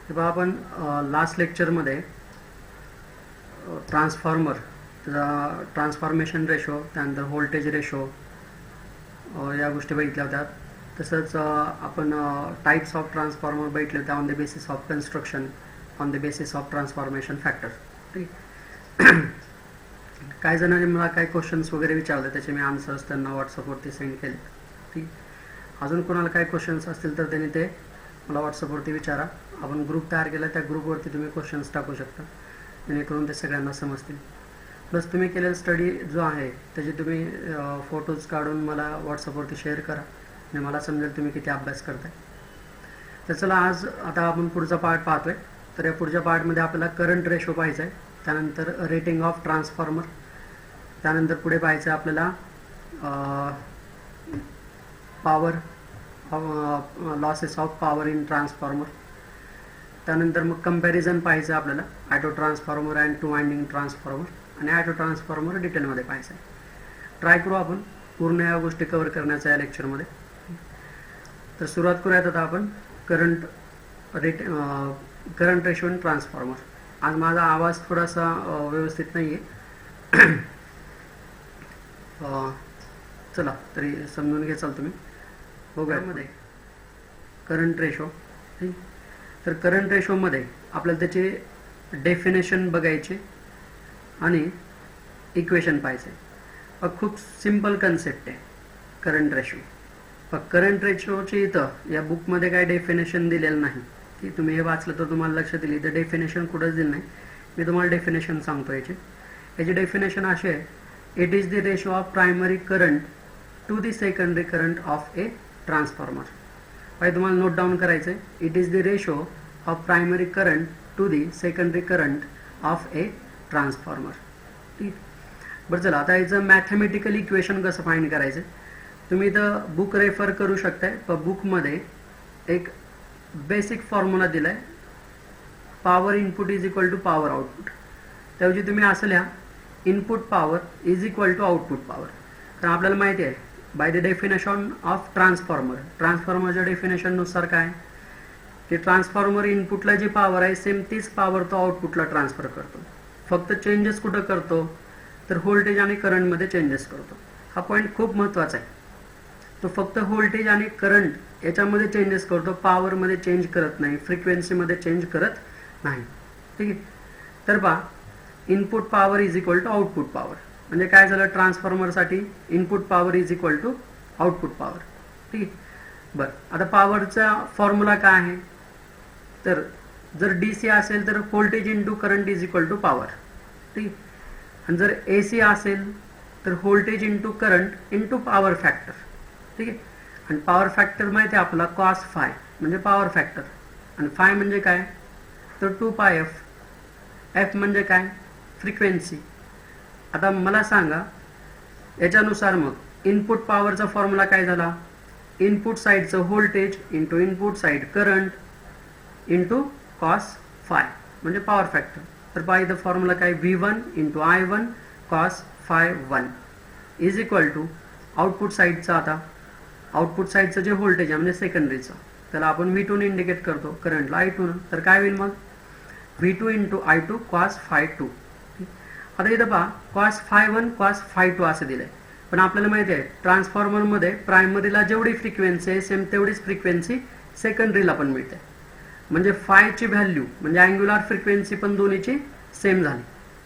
तेव्हा आपण लास्ट लेक्चरमध्ये ट्रान्सफॉर्मर, त्याचा ट्रान्सफॉर्मेशन रेशो, त्यानंतर व्होल्टेज रेशो या गोष्टी बघितल्या होत्या. तसंच आपण टाईप्स ऑफ ट्रान्सफॉर्मर बघितले होते on the basis of construction, on the basis of transformation factor. ठीक. काही जणांनी मला काही क्वेश्चन्स वगैरे विचारले, त्याचे मी आन्सर्स त्यांना व्हॉट्सअपवरती सेंड केले. ठीक. अजून कोणाला काही क्वेश्चन्स असतील तर त्यांनी ते मला व्हॉट्सअपवरती विचारा. आपण ग्रुप तयार केला, त्या ग्रुपवरती तुम्ही क्वेश्चन्स टाकू शकता, जेणेकरून ते सगळ्यांना समजतील. प्लस तुम्ही केलेला स्टडी जो आहे त्याचे तुम्ही फोटोज काढून मला व्हॉट्सअपवरती शेअर करा, आणि मला समजेल तुम्ही किती अभ्यास करताय. तर चला, आज आता आपण पुढचा पार्ट पाहतोय. तर या पुढच्या पार्टमध्ये आपल्याला करंट रेशो पाहायचा आहे, त्यानंतर रेटिंग ऑफ ट्रान्सफॉर्मर, त्यानंतर पुढे पाहायचं आहे आपल्याला power, losses of power in transformer. त्यानंतर मग कंपॅरिझन पाहायचं आपल्याला auto transformer and to winding transformer, आणि ॲटो ट्रान्सफॉर्मर डिटेलमध्ये पाहायचं आहे. ट्राय करू आपण पूर्ण या गोष्टी कव्हर करण्याचा या लेक्चरमध्ये. तर सुरुवात करूयात आता आपण करंट रेशो इन ट्रान्सफॉर्मर. आज माझा आवाज थोडासा व्यवस्थित नाही आहे. चला तरी समजून घ्याल तुम्ही. बघूया मध्ये करंट रेशो. तर करंट रेशोमध्ये आपल्याला त्याचे डेफिनेशन बघायचे आणि इक्वेशन पाहायचे. खूप सिंपल कन्सेप्ट आहे करंट रेशो. करंट रेशोची इथं या बुकमध्ये काय डेफिनेशन दिलेलं नाही, की तुम्ही हे वाचलं तर तुम्हाला लक्षात येईल. इथं डेफिनेशन कुठंच दिलं नाही. मी तुम्हाला डेफिनेशन सांगतो याची डेफिनेशन अशी आहे: it is the ratio of primary current to the secondary current of a transformer. पाहिजे तुम्हाला नोट डाऊन करायचं आहे. It is the ratio of primary current to the secondary current of a transformer. ठीक. बरं, चला आता याचं मॅथमॅटिकल इक्वेशन कसं फाइंड करायचं. तुम्ही इथं बुक रेफर करू शकताय. बुकमध्ये एक बेसिक फॉर्म्युला दिला आहे, power input is equal to power output. त्याऐवजी तुम्ही असं लिहा, input power is equal to output power. कारण आपल्याला माहिती आहे बाय द डेफिनेशन ऑफ ट्रान्सफॉर्मरच्या डेफिनेशननुसार काय, की ट्रान्सफॉर्मर इनपुटला जी पॉवर आहे सेम तीच पॉवर तो आउटपुटला ट्रान्सफर करतो. फक्त चेंजेस कुठं करतो तर व्होल्टेज आणि करंटमध्ये चेंजेस करतो. हा पॉईंट खूप महत्त्वाचा आहे. तो फक्त व्होल्टेज आणि करंट याच्यामध्ये चेंजेस करतो, पॉवरमध्ये चेंज करत नाही, फ्रिक्वेन्सीमध्ये चेंज करत नाही. ठीक आहे. तर पहा, input power is equal to output power. म्हणजे काय झालं, ट्रान्सफॉर्मरसाठी input power is equal to output power. ठीक आहे. बरं, आता पॉवरचा फॉर्म्युला काय आहे, तर जर DC असेल तर voltage into current is equal to power. ठीक आहे. आणि जर AC असेल तर voltage into current into power factor. ठीक आहे. आणि पॉवर फॅक्टर माहिती आहे आपला कॉस फाय म्हणजे पॉवर फॅक्टर, आणि फाय म्हणजे काय तर 2πf. एफ म्हणजे काय, फ्रिक्वेन्सी. आता मला सांगा याच्यानुसार मग इनपुट पॉवरचा फॉर्म्युला काय झाला, इनपुट साईडचं voltage into input side current into cos phi म्हणजे पॉवर फॅक्टर. तर पाहिजे फॉर्म्युला काय, V1 into I1 cos phi 1 is equal to output साईडचा. आता आउटपुट साईडचं जे व्होल्टेज आहे म्हणजे सेकंडरीचं, त्याला आपण V2 ने इंडिकेट करतो, करंटला I2 न. तर काय होईल मग, V2 into I2 cos five 2. आता इथं पहा, कॉस फाय 1 कॉस फाय 2 असं दिलंय. पण आपल्याला माहिती आहे ट्रान्सफॉर्मरमध्ये प्रायमरीला जेवढी फ्रिक्वेन्सी आहे सेम तेवढीच फ्रिक्वेन्सी सेकंडरीला पण मिळते. म्हणजे फायची व्हॅल्यू म्हणजे अँग्युलर फ्रिक्वेन्सी पण दोन्हीची सेम झाली.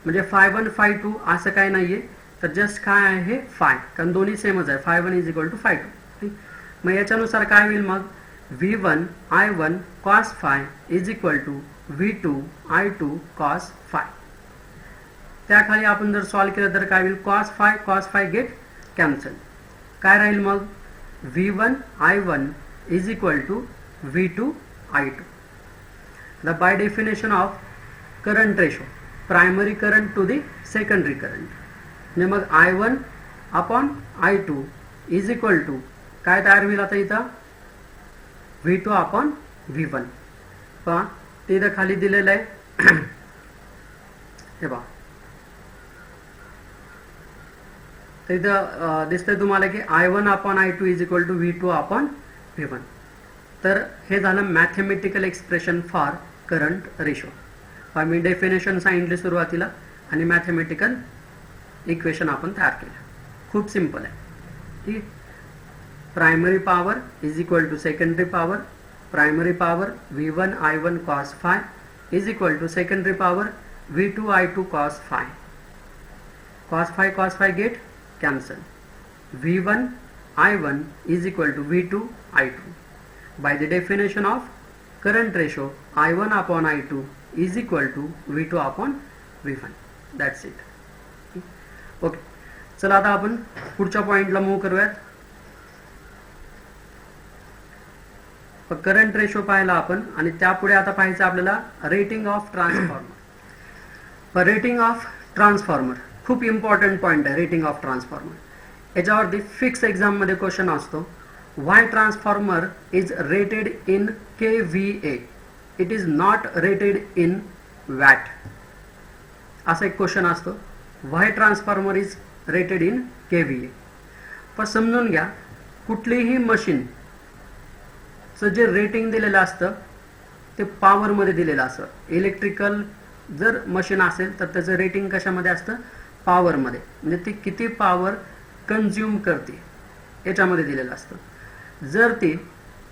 म्हणजे फाय 1 फाय 2 असं काय नाहीये, तर जस्ट काय आहे फाय, कारण दोन्ही सेमच आहे. Phi 1 is equal to phi 2. मग याच्यानुसार काय होईल मग, V1 I1 cos phi is equal to V2 I2 cos phi. त्याखाली आपण जर सॉल्व केलं तर काय होईल, कॉस फाय गेट कॅन्सल. काय राहील मग, V1 I1 is equal to V2 I2. The by definition of current ratio, primary current to the secondary current, म्हणजे मग I1 upon I2 is equal to काय तयार होईल आता इथं, V2 upon V1. पहा ते इथं खाली दिलेलं आहे. हे पहा तर इथं दिसतंय तुम्हाला की I1 upon I2 is equal to V2 upon V1. तर हे झालं mathematical expression for current ratio. Me definition सांगितले सुरुवातीला आणि मॅथमॅटिकल इक्वेशन आपण तयार केलं. खूप सिंपल आहे. ठीक. Primary power is equal to secondary power. Primary power V1 I1 cos phi is equal to secondary power V2 I2 cos phi. cos phi get cancel. V1 I1 is equal to V2 I2. By the definition of current ratio, I1 upon I2 is equal to V2 upon V1. That's it. Okay. चला आता आपण पुढच्या पॉइंटला move करूयात. Current ratio पाहिला आपण आणि त्यापुढे आता पाहायचं आपल्याला rating of transformer. Rating of transformer खूप इम्पॉर्टंट पॉइंट आहे. रेटिंग ऑफ ट्रान्सफॉर्मर याच्यावरती फिक्स एक्झाम मध्ये क्वेश्चन असतो. Why transformer is rated in kVA, it is not rated in watt. असा एक क्वेश्चन असतो. Why transformer is rated in kVA. पण समजून घ्या, कुठलीही मशीन जे रेटिंग दिलेलं असतं ते पॉवर मध्ये दिलेलं असतं. इलेक्ट्रिकल जर मशीन असेल तर त्याचं रेटिंग कशामध्ये असतं? पॉवर मध्ये. म्हणजे ती किती पॉवर कंझ्युम करते याच्यामध्ये दिलेलं असतं. जर ती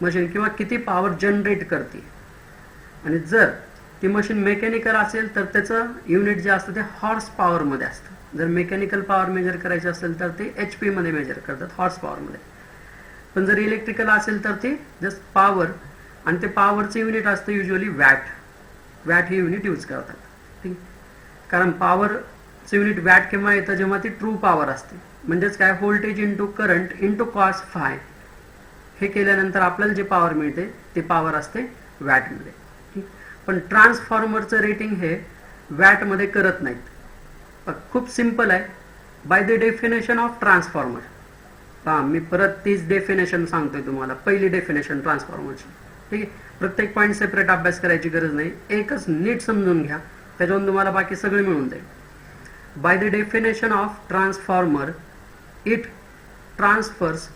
मशीन किंवा किती पॉवर जनरेट करते आणि जर ती मशीन मेकॅनिकल असेल तर त्याचं युनिट जे असतं ते हॉर्स पॉवर मध्ये असतं. जर मेकॅनिकल पॉवर मेजर करायची असेल तर ते HP मध्ये मेजर करतात, हॉर्स पॉवर मध्ये. पण जर इलेक्ट्रिकल असेल तर ते जस्ट पॉवर आणि ते पॉवरचं युनिट असतं युजली वॅट. वॅट हे युनिट यूज करतात. ठीक. कारण पॉवरचं युनिट वॅट केव्हा येतं? जेव्हा ती ट्रू पॉवर असते. म्हणजेच काय? Voltage into current into cos five हे केल्यानंतर आपल्याला जे पॉवर मिळते ते पॉवर असते वॅटमध्ये. ठीक. पण ट्रान्सफॉर्मरचं रेटिंग हे वॅटमध्ये करत नाहीत. खूप सिंपल आहे. By the definition of transformer. पहा, मी परत तीच डेफिनेशन सांगतोय तुम्हाला. पहिली डेफिनेशन ट्रान्सफॉर्मरची. ठीक आहे. प्रत्येक पॉईंट सेपरेट अभ्यास करायची गरज नाही. एकच नीट समजून घ्या, त्याच्यावरून तुम्हाला बाकी सगळे मिळून जाईल. By the definition of transformer, it transfers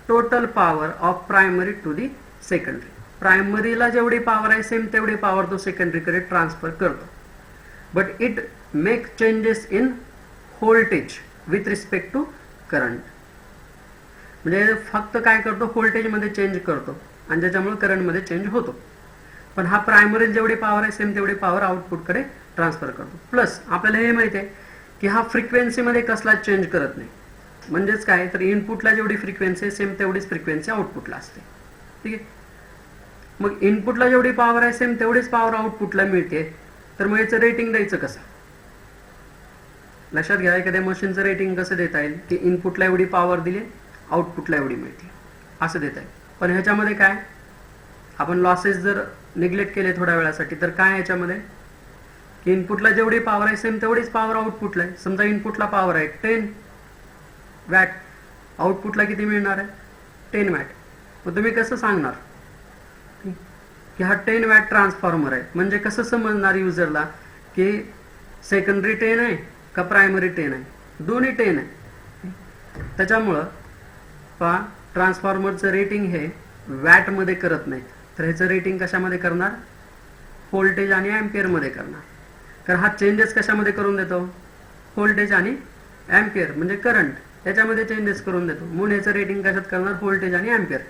total power of primary to the secondary. प्रायमरीला जेवढी पॉवर आहे सेम तेवढी पॉवर तो सेकंडरीकडे ट्रान्सफर करतो. But it make changes in voltage with respect to current. म्हणजे फक्त काय करतो? व्होल्टेजमध्ये चेंज करतो आणि ज्याच्यामुळे करंटमध्ये चेंज होतो. पण हा प्रायमरी जेवढी पॉवर आहे सेम तेवढी पॉवर आउटपुटकडे ट्रान्सफर करतो. प्लस आपल्याला हे माहिती आहे की हा फ्रिक्वेन्सीमध्ये कसलाच चेंज करत नाही. म्हणजेच काय? तर इनपुटला जेवढी फ्रिक्वेन्सी आहे सेम तेवढीच फ्रिक्वेन्सी आउटपुटला असते. ठीक आहे. मग इनपुटला जेवढी पॉवर आहे सेम तेवढीच पॉवर आउटपुटला मिळते. तर मग याचं रेटिंग द्यायचं कसं? लक्षात घ्या, एखाद्या मशीनचं रेटिंग कसं देता येईल की इनपुटला एवढी पॉवर दिली, आउटपुटला एवढी मिळते, असं देता येईल. पण ह्याच्यामध्ये काय? आपण लॉसेस जर निग्लेक्ट केले थोड्या वेळासाठी तर काय याच्यामध्ये की इनपुटला जेवढी पॉवर आहे सेम तेवढीच पॉवर आउटपुटला आहे. समजा इनपुटला पॉवर आहे 10 वॅट, आउटपुटला किती मिळणार आहे? 10 वॅट. मग तुम्ही कसं सांगणार की हा 10 वॅट ट्रान्सफॉर्मर आहे? म्हणजे कसं समजणार युजरला की सेकंडरी 10 आहे का प्रायमरी 10 आहे? दोन्ही 10 आहे. त्याच्यामुळं पहा, ट्रान्सफॉर्मरचं रेटिंग हे वॅटमध्ये करत नाहीत, तर ह्याचं रेटिंग कशामध्ये करणार? व्होल्टेज आणि ॲम्पियरमध्ये करणार. कारण हा चेंजेस कशामध्ये करून देतो? व्होल्टेज आणि ॲम्पियर म्हणजे करंट याच्यामध्ये चेंजेस करून देतो. म्हणून याचं रेटिंग कशात करणार? व्होल्टेज आणि ॲम्पियर.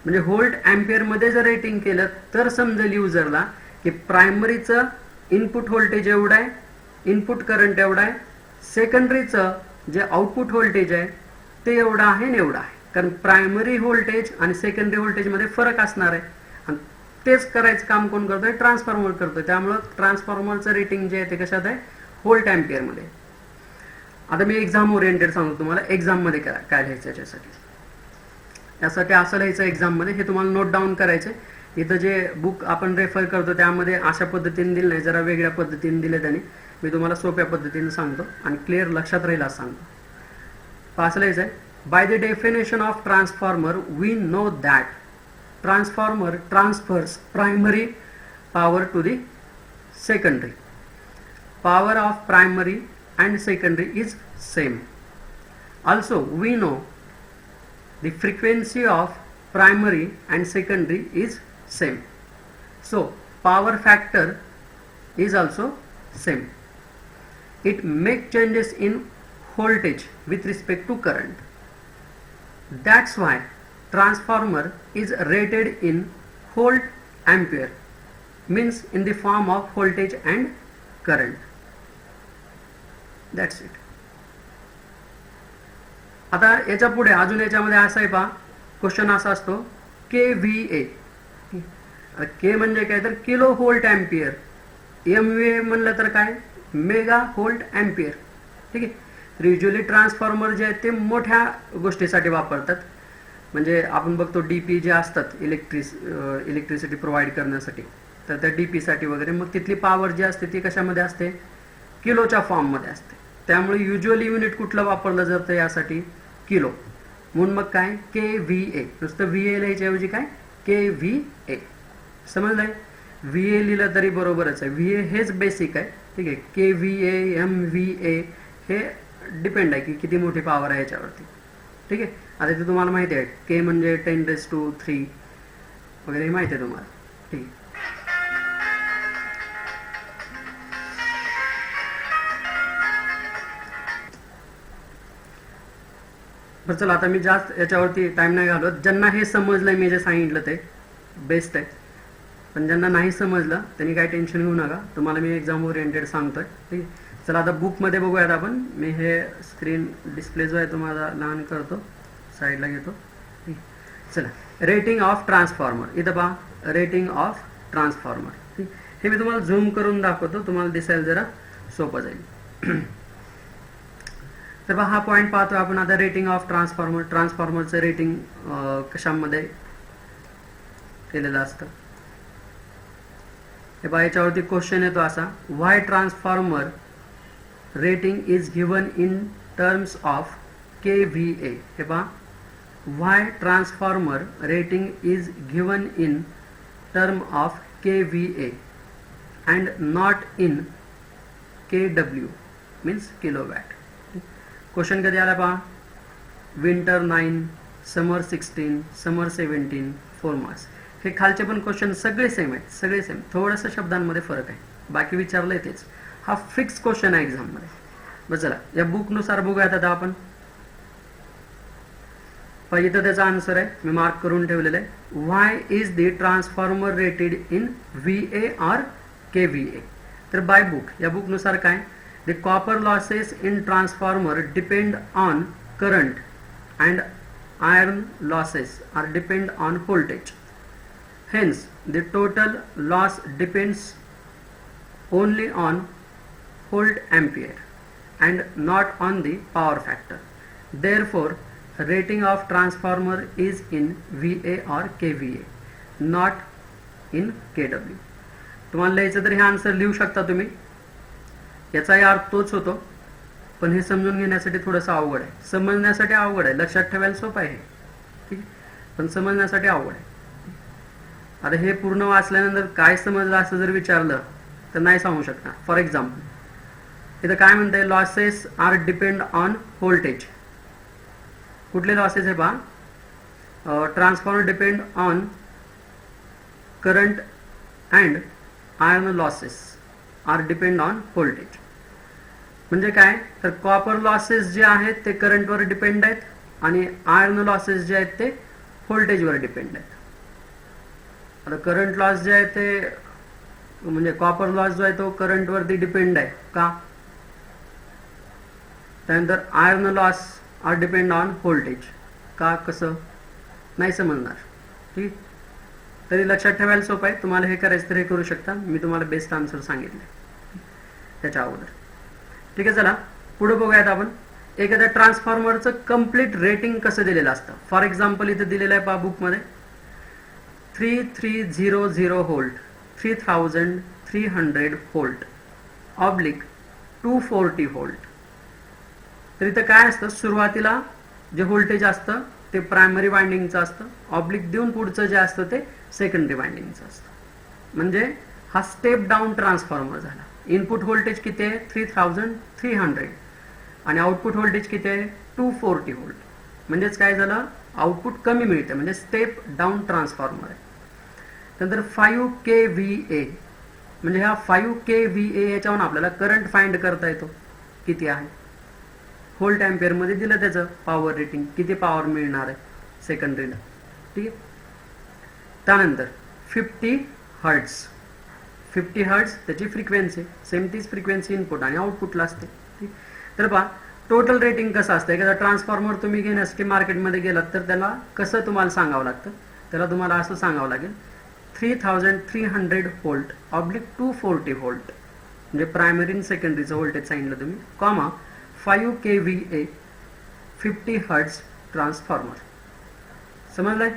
म्हणजे व्होल्ट ॲम्पियरमध्ये जर रेटिंग केलं तर समजेल युजरला की प्रायमरीचं इनपुट व्होल्टेज एवढं आहे, इनपुट करंट एवढा आहे, सेकंडरीचं जे आउटपुट व्होल्टेज आहे ते एवढं आहे आणि एवढं आहे. कारण प्रायमरी व्होल्टेज आणि सेकंडरी व्होल्टेजमध्ये फरक असणार आहे आणि तेच करायचं काम कोण करतोय? ट्रान्सफॉर्मर करतोय. त्यामुळं ट्रान्सफॉर्मरचं रेटिंग जे आहे ते कशात आहे? व्होल्ट ॲम्पियरमध्ये. आता मी एक्झाम ओरिएंटेड सांगतो तुम्हाला. एक्झाममध्ये काय लिहायचं यासाठी असं लिहायचं एक्झाममध्ये, हे तुम्हाला नोट डाऊन करायचं. इथं जे बुक आपण रेफर करतो त्यामध्ये अशा पद्धतीने दिलं नाही, जरा वेगळ्या पद्धतीने दिले त्याने. मी तुम्हाला सोप्या पद्धतीने सांगतो आणि क्लिअर लक्षात राहील असं सांगतो. असं लिहायचं आहे, by the definition of transformer we know that transformer transfers primary power to the secondary. Power of primary and secondary is same. Also we know the frequency of primary and secondary is same. So power factor is also same. It make changes in voltage with respect to current. That's why transformer is rated in volt ampere, means in the form of voltage and current. That's it. आता याच्या पुढे अजून याच्यामध्ये असं आहे पहा, question असा असतो KVA. के म्हणजे काय तर किलो व्होल्ट अँपियर, MVA म्हणलं तर काय मेगा व्होल्ट अँपियर. ठीक आहे. तर युजली ट्रान्सफॉर्मर जे आहेत ते मोठ्या गोष्टीसाठी वापरतात. म्हणजे आपण बघतो DP जे असतात इलेक्ट्रिसिटी प्रोव्हाइड करण्यासाठी, तर त्या DP साठी वगैरे मग तिथली पॉवर जी असते ती कशामध्ये असते, किलोच्या फॉर्ममध्ये असते. त्यामुळे युजली युनिट कुठलं वापरलं जातं यासाठी, किलो. म्हणून मग काय KVA, नुसतं VA लिहायच्याऐवजी काय KVA. समजलंय. VA लिहिलं तरी बरोबरच आहे. VA हेच बेसिक आहे. ठीक आहे. KVA MVA हे डिपेंड आहे की किती मोठी पॉवर आहे याच्यावरती. ठीक आहे. आता ते तुम्हाला माहिती आहे, K म्हणजे 10⁻³ वगैरे माहिती आहे तुम्हाला. ठीक आहे. बरं चला, आता मी जास्त याच्यावरती टाइम नाही घालवत. ज्यांना हे समजलंय मी जे सांगितलं ते बेस्ट आहे, पण ज्यांना नाही समजलं त्यांनी काही टेन्शन घेऊ नका. तुम्हाला मी एक्झाम ओरिएंटेड सांगतोय. ठीक आहे. चला आता बुकमध्ये बघूयात आपण. मी हे स्क्रीन डिस्प्ले जो आहे तुम्हाला लहान करतो, साईडला घेतो. ठीक आहे. चला, रेटिंग ऑफ ट्रान्सफॉर्मर. इथं पहा रेटिंग ऑफ ट्रान्सफॉर्मर. ठीक. हे मी तुम्हाला झूम करून दाखवतो, तुम्हाला दिसायला जरा सोपं जाईल. तर हा पॉईंट पाहतो आपण आता, रेटिंग ऑफ ट्रान्सफॉर्मर. ट्रान्सफॉर्मरचं रेटिंग कशामध्ये केलेलं असतं हे पहा. याच्यावरती क्वेश्चन येतो असा, why transformer rating is given in terms of KVA. हे पहा, why transformer rating is given in term of KVA and not in KW means kilowatt. Question कधी आला पहा, विंटर 9, समर 16, समर 17, 4 मार्क्स. हे खालचे पण क्वेश्चन सगळे सेम आहेत, सगळे सेम. थोडंसं शब्दांमध्ये फरक आहे, बाकी विचारलंय तेच. हा फिक्स क्वेश्चन आहे एक्झाममध्ये. बरं चला, या बुकनुसार बघूयात आता आपण. इथं त्याचा आन्सर आहे, मी मार्क करून ठेवलेलं आहे. Why is the transformer rated in VA or KVA. तर बाय बुक, या बुकनुसार काय, the copper losses in transformer depend on current and iron losses are depend on voltage. Hence the total loss depends only on volt ampere and not on the power factor. Therefore rating of transformer is in VA or KVA, not in KW. तुम्हाला लिहायचं तर हे answer लिहू शकता तुम्ही. याचाही अर्थ तोच होतो, पण हे समजून घेण्यासाठी थोडंसं अवघड आहे. समजण्यासाठी अवघड आहे, लक्षात ठेवायला सोपं आहे. ठीक आहे. पण समजण्यासाठी अवघड आहे. आता हे पूर्ण वाचल्यानंतर काय समजलं असं जर विचारलं तर नाही सांगू शकणार. फॉर एक्झाम्पल इथं काय म्हणतंय, losses are depend on voltage. कुठले लॉसेस आहे पहा, transformer depend on current and iron losses are depend on voltage. म्हणजे काय, तर कॉपर लॉसेस जे आहेत ते करंटवर डिपेंड आहेत आणि आयर्न लॉसेस जे आहेत ते व्होल्टेजवर डिपेंड आहेत. आता करंट लॉस जे आहे ते म्हणजे कॉपर लॉस जो आहे तो करंटवरती डिपेंड आहे का. त्यानंतर iron loss are depend on voltage का, कसं नाही समजणार. ठीक. तरी लक्षात ठेवायला सोपं आहे. तुम्हाला हे करायचं तर हे करू शकता. मी तुम्हाला बेस्ट आन्सर सांगितले त्याच्या अगोदर. ठीक आहे. चला पुढे बघूयात आपण. एखाद्या ट्रान्सफॉर्मरचं कम्प्लीट रेटिंग कसं दिलेलं असतं. फॉर एक्झाम्पल इथे दिलेलं आहे पहा बुकमध्ये, 3300 व्होल्ट, 3300 व्होल्ट ऑब्लिक 240 व्होल्ट. तर इथं काय असतं, सुरुवातीला जे व्होल्टेज असतं ते प्रायमरी वाइंडिंगचं असतं, ऑब्लिक देऊन पुढचं जे असतं ते सेकंडरी वाइंडिंगचं असतं. म्हणजे हा स्टेप डाऊन ट्रान्सफॉर्मर झाला. इनपुट व्होल्टेज किती आहे 3300 आणि आउटपुट व्होल्टेज किती आहे 240 व्होल्ट. म्हणजेच काय झालं, आउटपुट कमी मिळते, म्हणजे स्टेप डाऊन ट्रान्सफॉर्मर आहे. त्यानंतर 5 kVA, म्हणजे ह्या 5 kVA याच्यावरून आपल्याला करंट फाइंड करता येतो किती आहे. व्होल्ट एम्पियर मध्ये दिलं त्याचं पॉवर रेटिंग, किती पॉवर मिळणार आहे सेकंडरीला. ठीक आहे. त्यानंतर 50 हर्ट्झ, 50 हर्ट्झ त्याची फ्रिक्वेन्सी, सेम तीच फ्रिक्वेन्सी इनपुट आणि आउटपुटला असते. ठीक. तर पहा टोटल रेटिंग कसं असतं. एखादा ट्रान्सफॉर्मर तुम्ही घेण्यासाठी मार्केटमध्ये गेलात तर त्याला कसं तुम्हाला सांगावं लागतं, त्याला तुम्हाला असं सांगावं लागेल 3300 व्होल्ट ऑब्लिक 240 व्होल्ट, म्हणजे प्रायमरी आणि सेकंडरीचं व्होल्टेज सांगितलं तुम्ही, कॉमा 5 kVA 50 हर्ट्झ ट्रान्सफॉर्मर. समजलंय.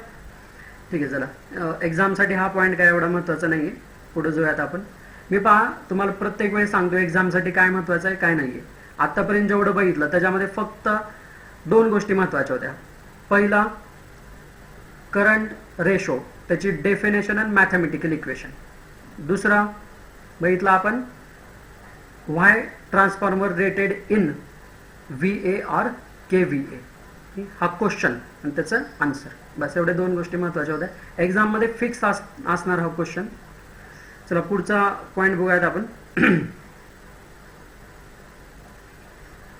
ठीक आहे. चला एक्झामसाठी हा पॉईंट काय एवढा महत्त्वाचा नाही आहे. पुढे जाऊयात आपण. मी पहा तुम्हाला प्रत्येक वेळेस सांगतो एक्झामसाठी काय महत्त्वाचं आहे काय नाही आहे. आतापर्यंत जेवढं बघितलं त्याच्यामध्ये फक्त 2 गोष्टी महत्त्वाच्या होत्या. पहिला करंट रेशो, त्याची डेफिनेशन आणि मॅथमॅटिकल इक्वेशन. दुसरा बघितला आपण व्हाय ट्रान्सफॉर्मर रेटेड इन VA और KVA, हा क्वेश्चन आणि त्याचं आन्सर. बस एवढे 2 गोष्टी महत्त्वाच्या होत्या. एक्झाममध्ये फिक्स असणार हा क्वेश्चन. चला पुढचा पॉईंट बघूयात आपण.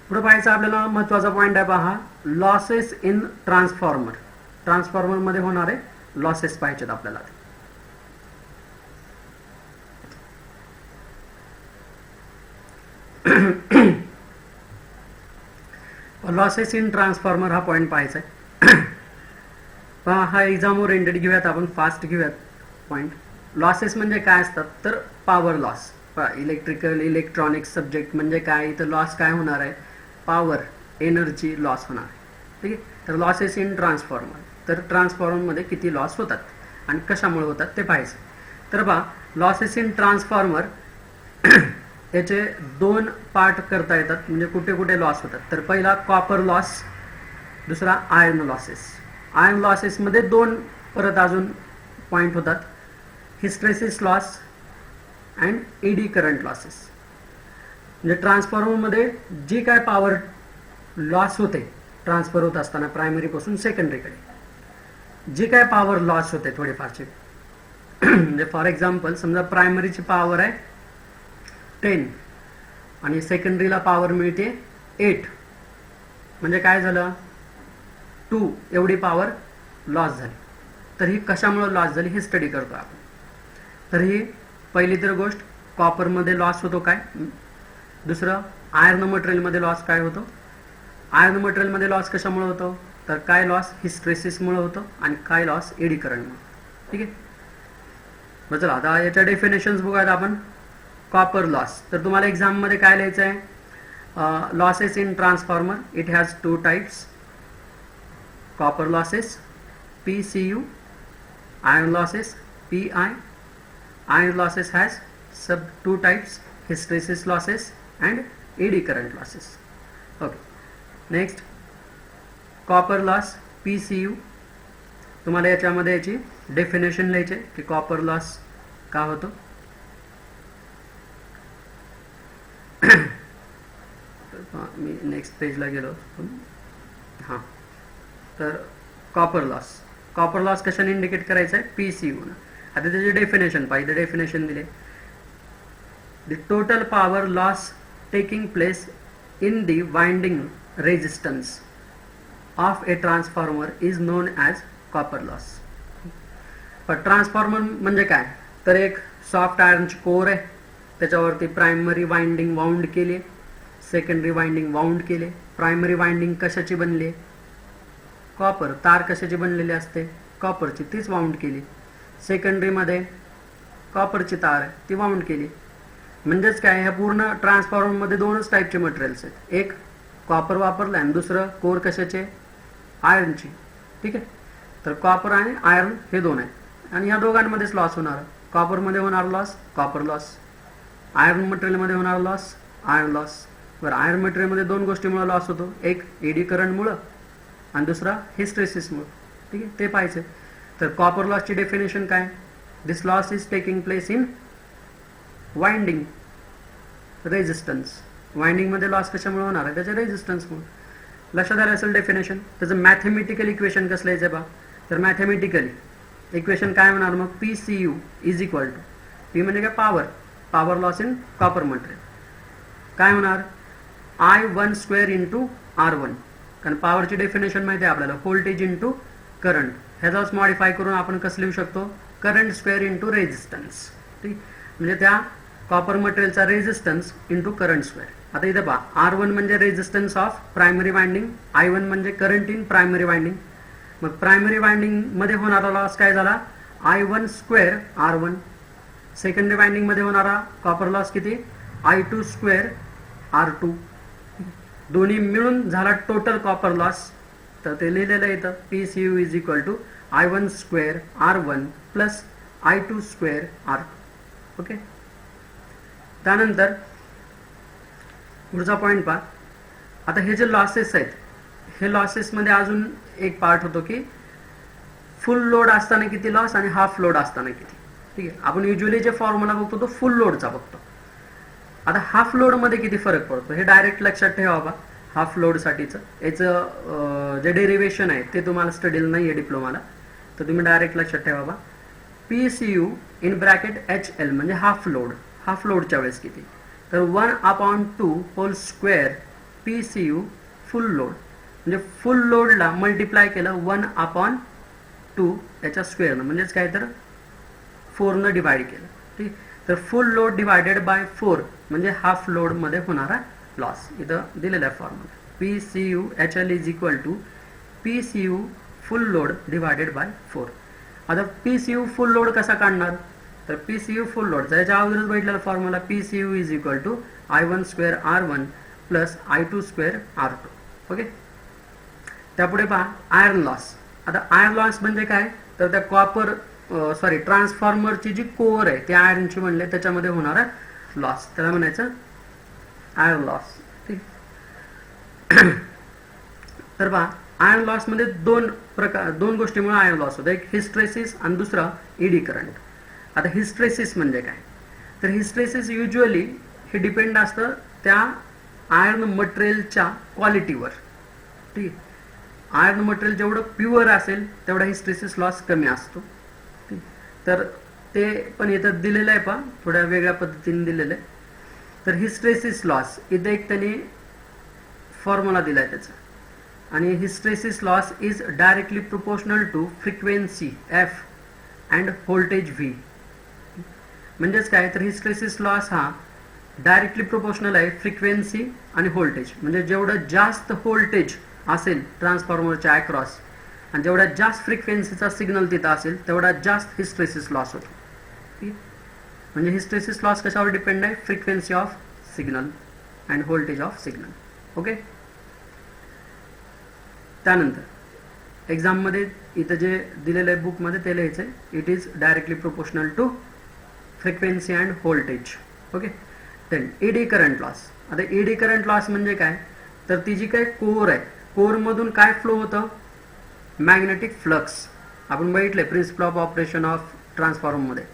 पुढे पाहायचं आपल्याला महत्त्वाचा पॉईंट आहे पहा, लॉसेस इन ट्रान्सफॉर्मर. ट्रान्सफॉर्मर मध्ये होणारे लॉसेस पाहिजेत आपल्याला. लॉसेस इन ट्रान्सफॉर्मर हा पॉईंट पाहायचा आहे. हा एक्झाम ओरिएंटेड घेऊयात आपण, फास्ट घेऊयात पॉईंट. लॉसेस म्हणजे काय असतात तर power loss. Electrical electronics subject म्हणजे काय, इथं लॉस काय होणार आहे, पॉवर एनर्जी लॉस होणार आहे. ठीक आहे. तर लॉसेस इन ट्रान्सफॉर्मर, तर ट्रान्सफॉर्मरमध्ये किती लॉस होतात आणि कशामुळे होतात ते पाहायचं. तर पहा लॉसेस इन ट्रान्सफॉर्मर याचे 2 पार्ट करता येतात, म्हणजे कुठे कुठे लॉस होतात. तर पहिला कॉपर लॉस, दुसरा आयर्न लॉसेस. आयर्न लॉसेसमध्ये 2 परत अजून पॉईंट होतात, hysteresis loss and eddy current losses. म्हणजे ट्रान्सफॉर्मरमध्ये जी काय पॉवर लॉस होते ट्रान्सफर होत असताना प्रायमरीपासून सेकंडरीकडे, जी काय पॉवर लॉस होते थोडेफारचे, म्हणजे फॉर एक्झाम्पल समजा प्रायमरीची पॉवर आहे 10 आणि सेकंडरीला पॉवर मिळते 8, म्हणजे काय झालं 2 एवढी पॉवर लॉस झाली. तर ही कशामुळे लॉस झाली हे स्टडी करतो आपण. तर ही पहिली तर गोष्ट कॉपरमध्ये लॉस होतो काय, दुसरं आयर्न मटेरियलमध्ये लॉस काय होतो. आयर्न मटेरियलमध्ये लॉस कशामुळे होतो तर काय लॉस हिस्टेरेसिसमुळे होतो आणि काय लॉस एडी करंटमुळे. ठीक आहे. मग चला आता याच्या डेफिनेशन्स बघूयात आपण. कॉपर लॉस, तर तुम्हाला एक्झाममध्ये काय लिहायचं आहे, losses in transformer it has 2 types. Copper losses PCU, iron losses PI. Iron losses has sub 2 types, hysteresis losses and eddy current losses. Okay. Next, copper loss PCU. तुम्हाला याच्यामध्ये याची डेफिनेशन लिहायची की कॉपर लॉस का होतो. मी next पेजला गेलो. हां, तर कॉपर लॉस कशाने इंडिकेट करायचं आहे, PCU. आता त्याची डेफिनेशन पाहिजे. डेफिनेशन दिले, the total power loss taking place in the winding resistance of a transformer is non as copper loss. पण ट्रान्सफॉर्मर म्हणजे काय तर एक सॉफ्ट आयर्नची कोर आहे, त्याच्यावरती प्रायमरी वाइंडिंग वाउंड केली, सेकंडरी वाइंडिंग वाउंड केले. प्रायमरी वाइंडिंग कशाची बनली, कॉपर. तार कशाची बनलेली असते, कॉपरची, तीच वाउंड केली. सेकंडरीमध्ये कॉपरची तार आहे ती वाउंड केली. म्हणजेच काय, ह्या पूर्ण ट्रान्सफॉर्मरमध्ये 2च टाईपचे मटेरियल्स आहेत. एक कॉपर वापरलं आणि दुसरं कोर कशाचे, आयर्नची. ठीक आहे. तर कॉपर आणि आयर्न हे 2 आहेत आणि या दोघांमध्येच लॉस होणार. कॉपरमध्ये होणार लॉस कॉपर लॉस, आयर्न मटेरियलमध्ये होणार लॉस आयर्न लॉस. बरं, आयर्न मटेरियलमध्ये 2 गोष्टीमुळे लॉस होतो, एक एडी करंटमुळं आणि दुसरा हिस्टेरेसिसमुळे. ठीक आहे, ते पाहायचं. तर कॉपर लॉसची डेफिनेशन काय, this loss is taking place in winding resistance. वाइंडिंगमध्ये लॉस कशामुळे होणार आहे, त्याच्या रेजिस्टन्समुळे. लक्षात आलं असेल डेफिनेशन. त्याचं मॅथेमॅटिकल इक्वेशन कसं लिहायचं बा, तर मॅथेमॅटिकली इक्वेशन काय होणार मग PCU is equal to, P म्हणजे काय power loss in copper material, काय होणार I1 स्क्वेअर इंटू R1, कारण पॉवरची डेफिनेशन माहिती आहे आपल्याला व्होल्टेज इंटू करंट, ह्याचाच मॉडिफाय करून आपण कसं लिहू शकतो करंट स्क्वेअर इंटू रेजिस्टन्स, ठीक, म्हणजे त्या कॉपर मटेरियलचा रेजिस्टन्स इंटू करंट स्क्वेअर. आता इथे पहा R1 म्हणजे resistance of primary winding, I1 म्हणजे करंट इन प्रायमरी वाइंडिंग. मग प्रायमरी वाइंडिंग मध्ये होणारा लॉस काय झाला I1 square R1. Secondary winding मध्ये होणारा कॉपर लॉस किती I2 स्क्वेअर R2. दोन्ही मिळून झाला टोटल कॉपर लॉस. तर ते लिहिलेलं इथं PCU is equal to I1 square R1 plus I2 square R2. Okay, त्यानंतर पुढचा पॉइंट पहा. आता हे जे लॉसेस आहेत, हे लॉसेस मध्ये अजून एक पार्ट होतो की फुल लोड असताना किती लॉस आणि हाफ लोड असताना किती. ठीक आहे, आपण युजली जे फॉर्म्युला बघतो तो फुल लोडचा बघतो. आता हाफ लोड मध्ये किती फरक पडतो हे डायरेक्ट लक्षात ठेवा बा. हाफ लोड साठीचं याचं जे डेरिवेशन आहे ते तुम्हाला स्टडीला नाही आहे डिप्लोमाला, तर तुम्ही डायरेक्ट लक्षात ठेवा बा. PCU इन ब्रॅकेट HL म्हणजे हाफ लोडच्या वेळेस किती, तर 1/2 whole square PCU full load, म्हणजे फुल लोडला मल्टिप्लाय केलं 1/2 याच्या स्क्वेअरनं, म्हणजेच काय तर 4 डिवाइड केलं. ठीक, तर फुल लोड डिवायडेड बाय 4 म्हणजे हाफ लोड मध्ये होणारा लॉस. इथं दिलेला formula PCU HL is equal to PCU full load divided by 4. आता PCU फुल लोड कसा काढणार, तर PCU फुल लोड याच्या अगोदरच भेटलेला formula PCU is equal to I1 square R1 plus I2 square R2. Okay, त्यापुढे पहा आयर्न लॉस. आता आयर्न लॉस म्हणजे काय, तर त्या ट्रान्सफॉर्मरची जी कोअर आहे त्या आयर्नची म्हणले त्याच्यामध्ये होणारा लॉस, त्याला म्हणायचं आयर्न लॉस. ठीक, तर पहा आयर्न लॉस मध्ये दोन गोष्टीमुळे आयर्न लॉस होतो, एक हिस्ट्रेसिस आणि दुसरा ईडी करंट. आता हिस्ट्रेसिस म्हणजे काय, तर हिस्ट्रेसिस युजली हे डिपेंड असतं त्या आयर्न मटेरियलच्या क्वालिटीवर. ठीक, आयर्न मटेरियल जेवढं प्युअर असेल तेवढा हिस्ट्रेसिस लॉस कमी असतो. ठीक, तर ते पण इथं दिलेलं आहे पहा, थोड्या वेगळ्या पद्धतीने दिलेलं आहे. तर हिस्ट्रेसिस लॉस इथे एक त्यांनी फॉर्म्युला दिला आहे त्याचा, आणि hysteresis loss is directly proportional to frequency F and voltage V. म्हणजेच काय, तर हिस्ट्रेसिस लॉस हा डायरेक्टली प्रोपोर्शनल आहे फ्रिक्वेन्सी आणि व्होल्टेज, म्हणजे जेवढं जास्त व्होल्टेज असेल ट्रान्सफॉर्मरच्या अक्रॉस आणि जेवढा जास्त फ्रिक्वेन्सीचा सिग्नल तिथं असेल तेवढा जास्त हिस्ट्रेसिस लॉस होतो. ठीक, म्हणजे हिस्ट्रेसिस लॉस कशावर डिपेंड आहे, frequency of signal and voltage of signal. Okay, त्यानंतर एक्झाममध्ये इथं जे दिलेलं आहे बुकमध्ये ते लिहायचं आहे it is directly proportional to frequency and voltage. Okay, then eddy current loss. आता ईडी करंट लॉस म्हणजे काय, तर ती जी काही कोर आहे, कोर मधून काय फ्लो होतं, मॅग्नेटिक फ्लक्स. आपण बघितले प्रिन्सिपल ऑफ ऑपरेशन ऑफ ट्रान्सफॉर्मरमध्ये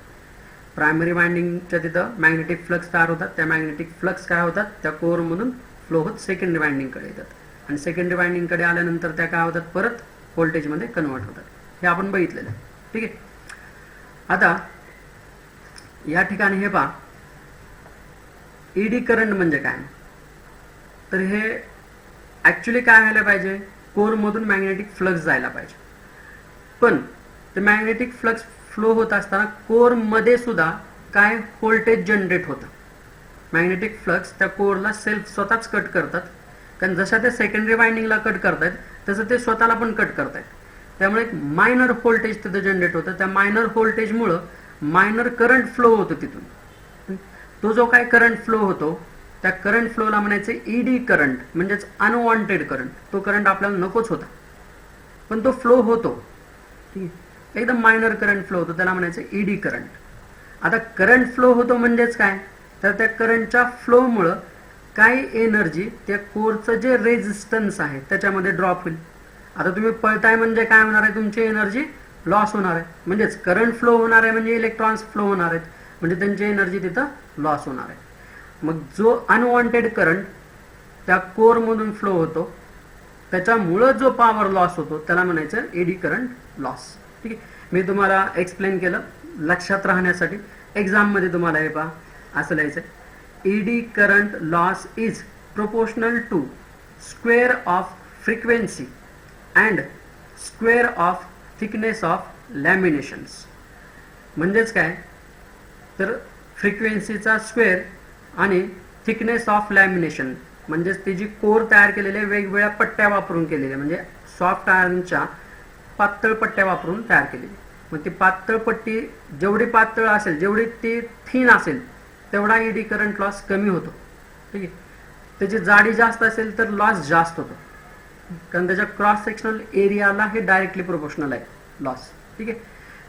प्रायमरी वाइंडिंगच्या तिथं मॅग्नेटिक फ्लक्स तयार होतात, त्या मॅग्नेटिक फ्लक्स काय होतात त्या कोर मधून फ्लो होत सेकंडरी वाइंडिंगकडे येतात, आणि सेकंडरी वाइंडिंगकडे आल्यानंतर त्या काय होतात परत व्होल्टेजमध्ये कन्वर्ट होतात. हे आपण बघितलेलं आहे. ठीक आहे, आता या ठिकाणी हे पहा ईडी करंट म्हणजे काय, तर हे ऍक्च्युली काय व्हायला पाहिजे, कोर मधून मॅग्नेटिक फ्लक्स जायला पाहिजे, पण ते मॅग्नेटिक फ्लक्स फ्लो होत असताना कोर मध्ये सुद्धा काय व्होल्टेज जनरेट होतं. मॅग्नेटिक फ्लक्स त्या कोरला स्वतःच कट करतात, कारण जसं ते सेकंडरी वाइंडिंगला कट करतायत तसं ते स्वतःला पण कट करतायत. त्यामुळे एक मायनर व्होल्टेज तिथं जनरेट होतं. त्या मायनर व्होल्टेजमुळं मायनर करंट फ्लो होतो तिथून. तो जो काय करंट फ्लो होतो त्या करंट फ्लोला म्हणायचे ईडी करंट, म्हणजेच अनवॉन्टेड करंट. तो करंट आपल्याला नकोच होता पण तो फ्लो होतो. ठीक, एकदम मायनर करंट फ्लो होतो त्याला म्हणायचं ईडी करंट. आता करंट फ्लो होतो म्हणजेच काय, तर त्या करंटच्या फ्लोमुळं काही एनर्जी त्या कोरचं जे रेजिस्टन्स आहे त्याच्यामध्ये ड्रॉप होईल. आता तुम्ही पळताय म्हणजे काय होणार आहे, तुमची एनर्जी लॉस होणार आहे. म्हणजेच करंट फ्लो होणार आहे म्हणजे इलेक्ट्रॉन्स फ्लो होणार आहेत, म्हणजे त्यांची एनर्जी तिथं लॉस होणार आहे. मग जो अनवॉन्टेड करंट त्या कोर मधून फ्लो होतो त्याच्यामुळं जो पॉवर लॉस होतो त्याला म्हणायचं एडी करंट लॉस. ठीक आहे, मी तुम्हाला एक्सप्लेन केलं लक्षात राहण्यासाठी. एक्झाममध्ये तुम्हाला हे पहा असं लिहायचं आहे, eddy current loss is proportional to square of frequency and square of thickness of laminations. म्हणजेच काय तर फ्रिक्वेन्सीचा स्क्वेअर आणि थिकनेस ऑफ लॅमिनेशन म्हणजेच ती जी कोर तयार केलेल्या वेगवेगळ्या पट्ट्या वापरून केलेल्या, म्हणजे सॉफ्ट आयर्नच्या पातळ पट्ट्या वापरून तयार केलेली. मग ती पातळ पट्टी जेवढी पातळ असेल, जेवढी ती थिन असेल तेवढा ईडी करंट लॉस कमी होतो. ठीक आहे. त्याची जाडी जास्त असेल तर लॉस जास्त होतो, कारण त्याच्या क्रॉस सेक्शनल एरियाला हे डायरेक्टली प्रोपोर्शनल आहे लॉस. ठीक आहे.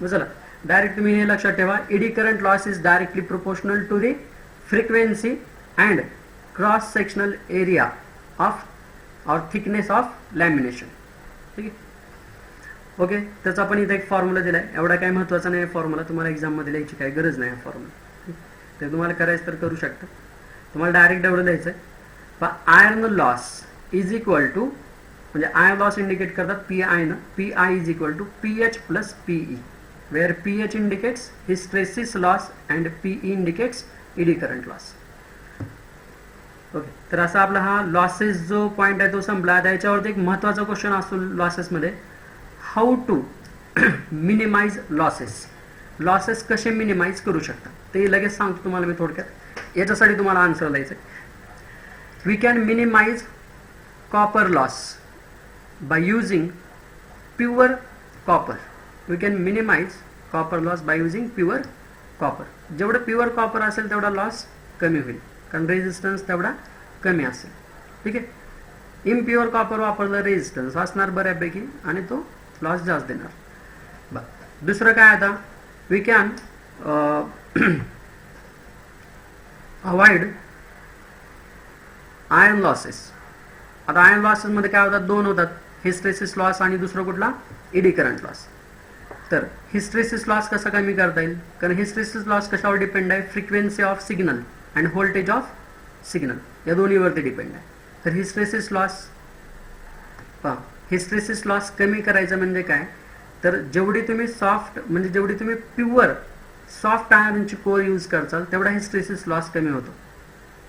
मग चला डायरेक्ट तुम्ही हे लक्षात ठेवा, eddy current loss is directly proportional to the frequency and cross sectional area of और थिकनेस ऑफ लॅमिनेशन. ठीक आहे. ओके. त्याचा पण इथे एक फॉर्म्युला दिलाय, एवढा काही महत्त्वाचा नाही फॉर्म्युला, तुम्हाला एक्झाममध्ये लिहायची काही गरज नाही फॉर्म्युला. ते तुम्हाला करायचं तर करू शकता. तुम्हाला डायरेक्ट एवढं लिहायचं आहे, iron loss is equal to, म्हणजे आयर्न लॉस इंडिकेट करतात पी आय न, P I is equal to P H plus P E, where P H indicates hysteresis loss and P E indicates eddy current loss. Okay. तर असा आपला हा losses जो point आहे तो संपला. त्याच्यावरती एक महत्त्वाचा क्वेश्चन असतो लॉसेसमध्ये, how to minimise losses. Losses कसे मिनिमाइज करू शकता ते लगेच सांगतो तुम्हाला मी थोडक्यात. याच्यासाठी तुम्हाला आन्सर द्यायचं आहे. We can minimise copper loss by using pure copper. We can minimise copper loss by using pure copper. जेवढं प्युअर कॉपर असेल तेवढा लॉस कमी होईल, कारण रेजिस्टन्स तेवढा कमी असेल. ठीक आहे. इम्प्युअर कॉपर वापरलं रेजिस्टन्स असणार बऱ्यापैकी आणि तो लॉस जास्त देणार. बरं. दुसरं काय आता, we can avoid iron losses. आता आयर्न लॉसेसमध्ये काय होतात, दोन होतात, हिस्टेरेसिस लॉस आणि दुसरं कुठला, ईडी करंट लॉस. तर हिस्टेरेसिस लॉस कसा कमी करता येईल, कारण हिस्टेरेसिस लॉस कशावर डिपेंड आहे, frequency of signal and voltage of signal या दोन्हीवरती डिपेंड आहे. तर हिस्टेरेसिस लॉस पहा, हिस्टेरेसिस लॉस कमी करायचं म्हणजे काय, तर जेवढी तुम्ही सॉफ्ट म्हणजे जेवढी तुम्ही प्युअर सॉफ्ट आयर्नची कोर यूज करताल तेवढा हिस्टेरेसिस लॉस कमी होतो.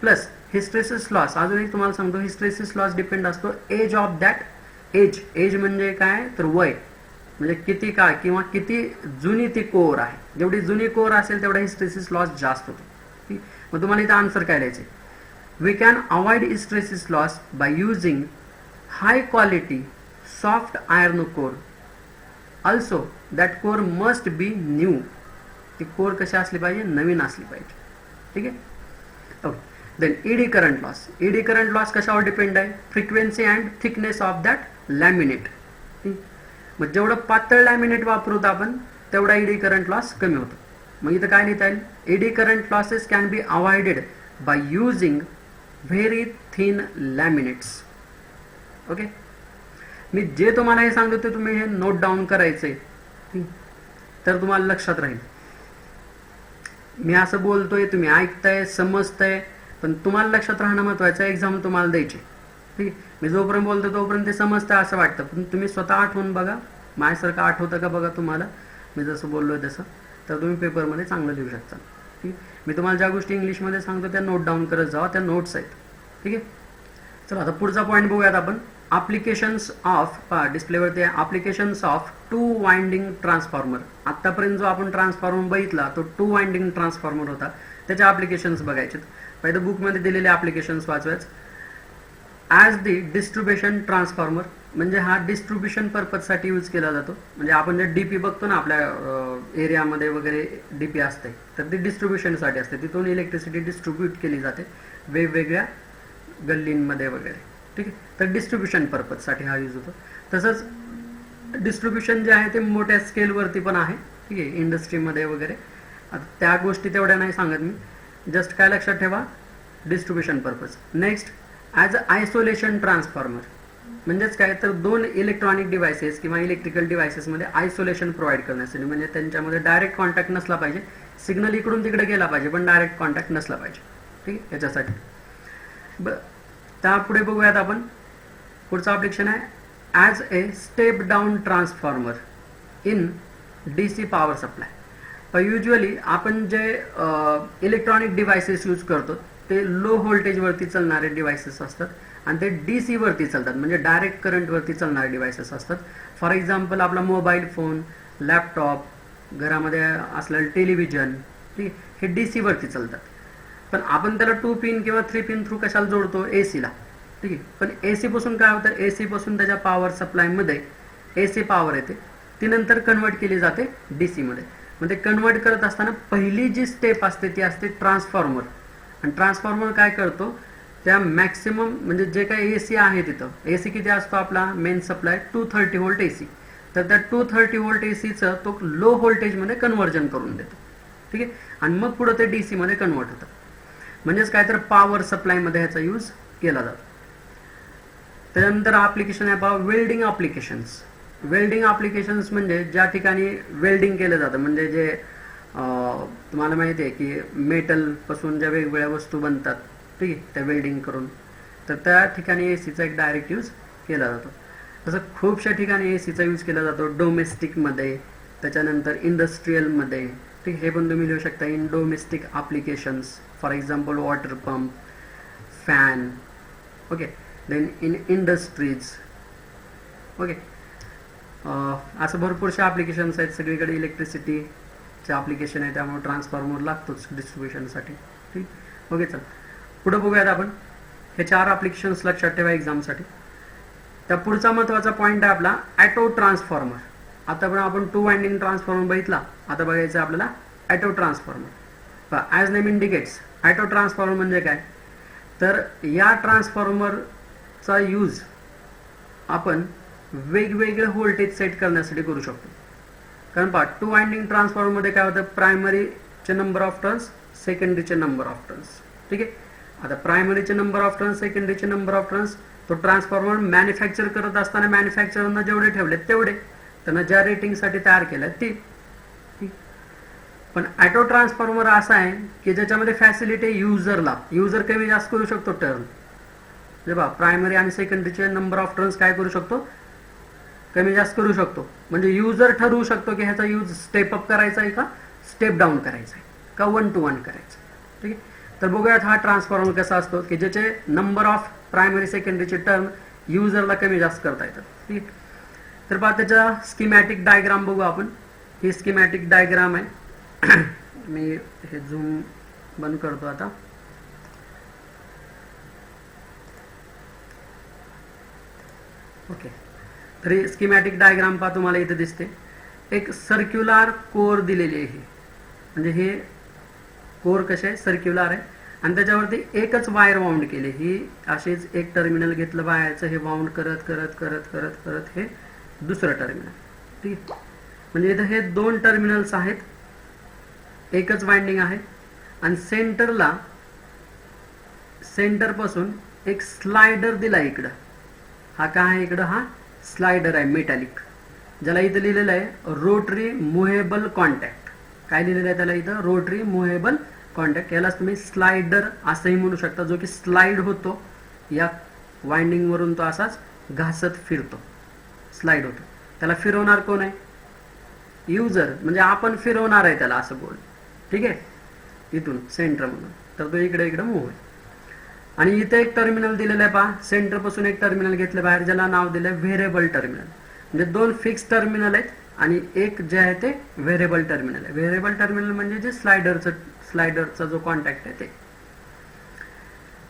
प्लस हिस्टेरेसिस लॉस अजून एक तुम्हाला सांगतो, हिस्टेरेसिस लॉस डिपेंड असतो age of that age. Age म्हणजे काय तर वय, म्हणजे किती काळ किंवा किती जुनी ती कोर आहे. जेवढी जुनी कोर असेल तेवढा हिस्टेरेसिस लॉस जास्त होतो. मग तुम्हाला इथं आन्सर काय द्यायचे, we can avoid hysteresis loss by using high quality soft iron core. Also that core must be new. ती कोर कशी असली पाहिजे, नवीन असली पाहिजे. ठीक आहे. Okay. Then eddy current loss. Eddy current loss कशावर डिपेंड आहे, frequency and thickness of that laminate. मग जेवढं पातळ लॅमिनेट वापरतो आपण तेवढा ईडी करंट लॉस कमी होतो. मग इथं काय लिहिता येईल, eddy current losses can be avoided by using very thin laminates. Okay. मी जे तुम्हाला हे सांगतो ते तुम्ही हे नोट डाऊन करायचंय, तर तुम्हाला लक्षात राहील. मी असं बोलतोय, तुम्ही ऐकताय, समजताय, पण तुम्हाला लक्षात राहणं महत्वाचं आहे. एक्झाम तुम्हाला द्यायची. ठीक आहे. मी जोपर्यंत बोलतो तोपर्यंत ते समजतं असं वाटतं, पण तुम्ही स्वतः आठवून बघा, माझ्यासारखं आठवतं का बघा तुम्हाला, मी जसं बोललोय तसं, तर तुम्ही पेपरमध्ये चांगलं लिहू शकता. ठीक. मी तुम्हाला ज्या गोष्टी इंग्लिशमध्ये सांगतो त्या नोट डाऊन करत जावा, त्या नोट्स आहेत. ठीक आहे. चला आता पुढचा पॉईंट बघूयात आपण. ॲप्लिकेशन्स ऑफ डिस्प्लेवरती applications of two winding transformer. आत्तापर्यंत जो आपण ट्रान्सफॉर्मर बघितला तो टू वाइंडिंग ट्रान्सफॉर्मर होता, त्याच्या ॲप्लिकेशन्स बघायचे. पहिलं बुकमध्ये दिलेले ॲप्लिकेशन्स वाचवायच. ॲज दी डिस्ट्रीब्युशन ट्रान्सफॉर्मर म्हणजे हा डिस्ट्रीब्युशन पर्पजसाठी यूज केला जातो. म्हणजे आपण जे डीपी बघतो ना आपल्या एरियामध्ये वगैरे डीपी असते, तर ती डिस्ट्रीब्युशनसाठी असते. तिथून इलेक्ट्रिसिटी डिस्ट्रीब्यूट केली जाते वेगवेगळ्या गल्लींमध्ये वगैरे. ठीक आहे. तर डिस्ट्रीब्युशन पर्पजसाठी हा यूज होतो. तसंच डिस्ट्रीब्युशन जे आहे ते मोठ्या स्केलवरती पण आहे. ठीक आहे. इंडस्ट्रीमध्ये वगैरे. आता त्या गोष्टी तेवढ्या नाही सांगत मी, जस्ट काय लक्षात ठेवा, distribution purpose. Next, as a isolation transformer म्हणजेच काय तर दोन इलेक्ट्रॉनिक डिव्हायसेस किंवा इलेक्ट्रिकल डिव्हायसेसमध्ये आयसोलेशन प्रोव्हाइड करण्यासाठी, म्हणजे त्यांच्यामध्ये डायरेक्ट कॉन्टॅक्ट नसला पाहिजे, सिग्नल इकडून तिकडे गेला पाहिजे पण डायरेक्ट कॉन्टॅक्ट नसला पाहिजे. ठीक आहे. याच्यासाठी त्यापुढे बघूयात आपण. पुढचं ॲप्लिकेशन आहे as a step down transformer in DC power supply. पण युजली आपण जे इलेक्ट्रॉनिक डिव्हायसेस यूज करतो ते लो व्होल्टेजवरती चालणारे डिव्हायसेस असतात आणि ते DC वरती चालतात, म्हणजे डायरेक्ट करंटवरती चालणारे डिव्हायसेस असतात. फॉर एक्झाम्पल आपला मोबाईल फोन, लॅपटॉप, घरामध्ये असलेलं टेलिव्हिजन, ठीक आहे, हे DC वरती चालतात. पण आपण त्याला 2 पिन किंवा 3 पिन थ्रू कशाला जोडतो? AC ला. ठीक आहे. पण AC पासून काय होतं? AC पासून त्याच्या पॉवर सप्लायमध्ये AC पॉवर येते, ती नंतर कन्वर्ट केली जाते DC मध्ये. म्हणजे कन्वर्ट करत असताना पहिली जी स्टेप असते ती असते ट्रान्सफॉर्मर. आणि ट्रान्सफॉर्मर काय करतो? त्या मॅक्सिमम म्हणजे जे काही AC आहे तिथं, AC किती असतो आपला मेन सप्लाय? 230 volt AC. तर त्या 230 व्होल्ट ACचं तो लो व्होल्टेजमध्ये कन्व्हर्जन करून देतो. ठीक आहे. आणि मग पुढे ते DC मध्ये कन्वर्ट होतं. म्हणजेच काय तर पॉवर सप्लायमध्ये ह्याचा यूज केला जातो. त्यानंतर ॲप्लिकेशन आहे पहा वेल्डिंग ॲप्लिकेशन्स. वेल्डिंग ॲप्लिकेशन्स म्हणजे ज्या ठिकाणी वेल्डिंग केलं जातं, म्हणजे जे तुम्हाला माहिती आहे की मेटलपासून ज्या वेगवेगळ्या वस्तू बनतात, ठीक आहे, त्या वेल्डिंग करून, तर त्या ठिकाणी ACचा एक डायरेक्ट यूज केला जातो. तसं खूपशा ठिकाणी ACचा यूज केला जातो, डोमेस्टिकमध्ये, त्याच्यानंतर इंडस्ट्रीयलमध्ये. ठीक, हे पण तुम्ही लिहू शकता in domestic applications. For example water pump, fan. Okay. Then in industries. Okay. असं भरपूरशा ॲप्लिकेशन्स आहेत. सगळीकडे इलेक्ट्रिसिटीचे ॲप्लिकेशन आहे, त्यामुळे ट्रान्सफॉर्मर लागतोच डिस्ट्रीब्युशनसाठी. ठीक. ओके, चल पुढे बघूयात आपण. हे 4 ॲप्लिकेशन्स लक्षात ठेवा एक्झामसाठी. त्या पुढचा महत्त्वाचा पॉईंट आहे आपला ॲटो ट्रान्सफॉर्मर. आता पण आपण 2 वाइंडिंग ट्रान्सफॉर्मर बघितला, आता बघायचं आपल्याला auto transformer. As name indicates, auto transformer म्हणजे काय? तर या ट्रान्सफॉर्मरचा यूज आपण वेगवेगळे व्होल्टेज सेट करण्यासाठी करू शकतो. कारण पहा 2 वाइंडिंग ट्रान्सफॉर्मरमध्ये काय होतं? प्रायमरीचे नंबर ऑफ टर्न्स, सेकंडरीचे नंबर ऑफ टर्न्स. ठीक आहे. आता प्रायमरीचे नंबर ऑफ टर्न्स, सेकंडरीचे नंबर ऑफ टर्न्स, तो ट्रान्सफॉर्मर मॅन्युफॅक्चर करत असताना मॅन्युफॅक्चरनं जेवढे ठेवले तेवढे, त्यांना ज्या रेटिंगसाठी तयार केलं ती. पण ॲटो ट्रान्सफॉर्मर असा आहे की ज्याच्यामध्ये फॅसिलिटी युजरला, युजर कमी जास्त करू शकतो टर्न. म्हणजे बघा प्रायमरी आणि सेकंडरीचे नंबर ऑफ टर्न्स काय करू शकतो? कमी जास्त करू शकतो. म्हणजे युजर ठरवू शकतो की ह्याचा यूज स्टेप अप करायचा आहे का स्टेप डाऊन करायचा आहे का 1 to 1 करायचं. ठीक आहे. तर बघूयात हा ट्रान्सफॉर्मर कसा असतो की ज्याचे नंबर ऑफ प्रायमरी सेकंडरीचे टर्न युजरला कमी जास्त करता येतात. ठीक. तर पहा त्याचा स्कीमॅटिक डायग्राम बघू आपण. ही स्कीमॅटिक डायग्राम आहे. मी हे झूम बंद करतो आता. ओके. तर ही स्कीमॅटिक डायग्राम पहा तुम्हाला इथे दिसते. एक सर्क्युलर कोर दिलेली आहे. म्हणजे हे कोर कसे आहे? सर्क्युलर आहे आणि त्याच्यावरती एकच वायर वाउंड केली. ही अशीच एक टर्मिनल घेतलं वायरचं, हे वाउंड करत करत करत करत करत हे दुसरं टर्मिनल. ठीक. म्हणजे इथं हे 2 टर्मिनल्स आहेत, एकच वाइंडिंग आहे आणि सेंटरला, सेंटरपासून एक स्लायडर दिला इकडं. हा काय आहे? इकडं हा स्लायडर आहे मेटॅलिक, ज्याला इथं लिहिलेलं आहे रोटरी मुव्हेबल कॉन्टॅक्ट. काय लिहिलेलं आहे त्याला इथं? Rotary movable contact. यालाच तुम्ही स्लायडर असंही म्हणू शकता, जो की स्लाइड होतो या वाइंडिंग वरून, तो असाच घासत फिरतो, स्लाइड होतो. त्याला फिरवणार कोण आहे? युजर. म्हणजे आपण फिरवणार आहे त्याला, असं बोल. ठीक आहे. इथून सेंटर म्हणून, तर तो इकडे इकडे मूव्ह आहे. आणि इथे एक टर्मिनल दिलेलं आहे पहा, सेंटर पासून एक टर्मिनल घेतलं बाहेर, ज्याला नाव दिलंय व्हेरिएबल टर्मिनल. म्हणजे 2 फिक्स टर्मिनल आहेत आणि एक जे आहे ते व्हेरिएबल टर्मिनल आहे. व्हेरिएबल टर्मिनल म्हणजे जे स्लायडरचा जो कॉन्टॅक्ट आहे ते.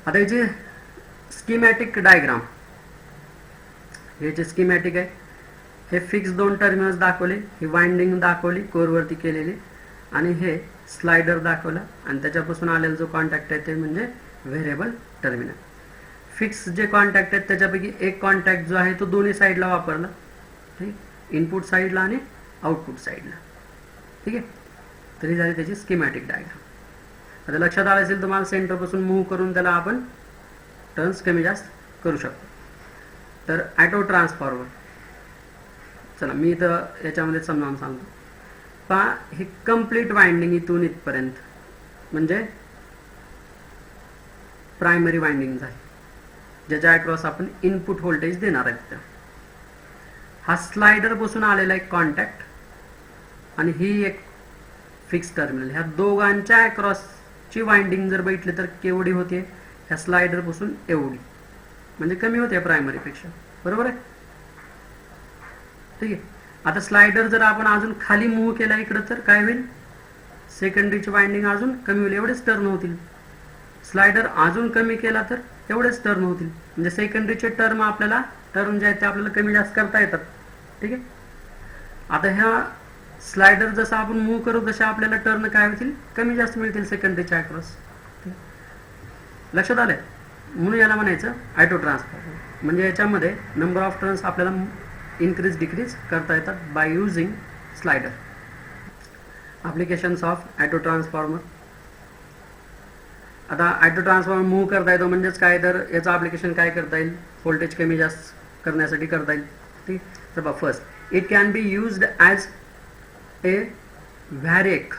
आता याची स्कीमॅटिक डायग्राम, हे जे स्कीमॅटिक आहे हे फिक्स 2 टर्मिनल्स दाखवले, ही वाइंडिंग दाखवली कोरवरती केलेली, आणि हे स्लायडर दाखवला आणि त्याच्यापासून आलेला जो कॉन्टॅक्ट आहे ते म्हणजे व्हेरिएबल टर्मिनल. फिक्स जे कॉन्टॅक्ट आहेत त्याच्यापैकी एक कॉन्टॅक्ट जो आहे तो दोन्ही साईडला वापरला. ठीक. इनपुट साईडला आणि आउटपुट साईडला. ठीक आहे. तरी झाली त्याची स्कीमॅटिक डायग्राम. आता लक्षात आलं असेल तुम्हाला, सेंटरपासून मूव्ह करून त्याला आपण टर्न्स कमी जास्त करू शकतो. तर ॲटो ट्रान्सफॉर्मर, चला मी इथं याच्यामध्ये समजावून सांगतो. पहा हे कम्प्लीट वाइंडिंग इथून इथपर्यंत म्हणजे प्रायमरी वाइंडिंग झाली, ज्याच्या अक्रॉस आपण इनपुट व्होल्टेज देणार आहेत. हा स्लायडर पासून आलेला एक कॉन्टॅक्ट आणि ही एक फिक्स टर्मिनल. ह्या दोघांच्या अक्रॉसची वाइंडिंग जर बघितली तर केवढी होते, ह्या स्लायडर पासून एवढी, म्हणजे कमी होते प्रायमरी पेक्षा. बरोबर आहे. ठीक आहे. आता स्लायडर जर आपण अजून खाली मूव्ह केला इकडं तर काय होईल, सेकंडरीची वाइंडिंग अजून कमी होईल, एवढेच टर्न होतील. स्लायडर अजून कमी केला तर एवढेच टर्न होतील. म्हणजे सेकंडरीचे टर्म आपल्याला टर्न जे आहेत ते आपल्याला कमी जास्त करता येतात. ठीक आहे. आता ह्या स्लायडर जसं आपण मूव्ह करू तशा आपल्याला टर्न काय होतील, कमी जास्त मिळतील सेकंडरीच्या अक्रॉस. लक्षात आलंय. म्हणून याला म्हणायचं ऑटो ट्रान्सफॉर्मर. म्हणजे याच्यामध्ये नंबर ऑफ टर्न्स आपल्याला इन्क्रीज डिक्रीज करता येतात by using slider. Applications of auto transformer. आता ऑटो ट्रान्सफॉर्मर मूव्ह करता येतो म्हणजेच काय, तर याचं ॲप्लिकेशन काय करता येईल, व्होल्टेज कमी जास्त करण्यासाठी करता येईल. ठीक. तर बघा, first it can be used as a variac,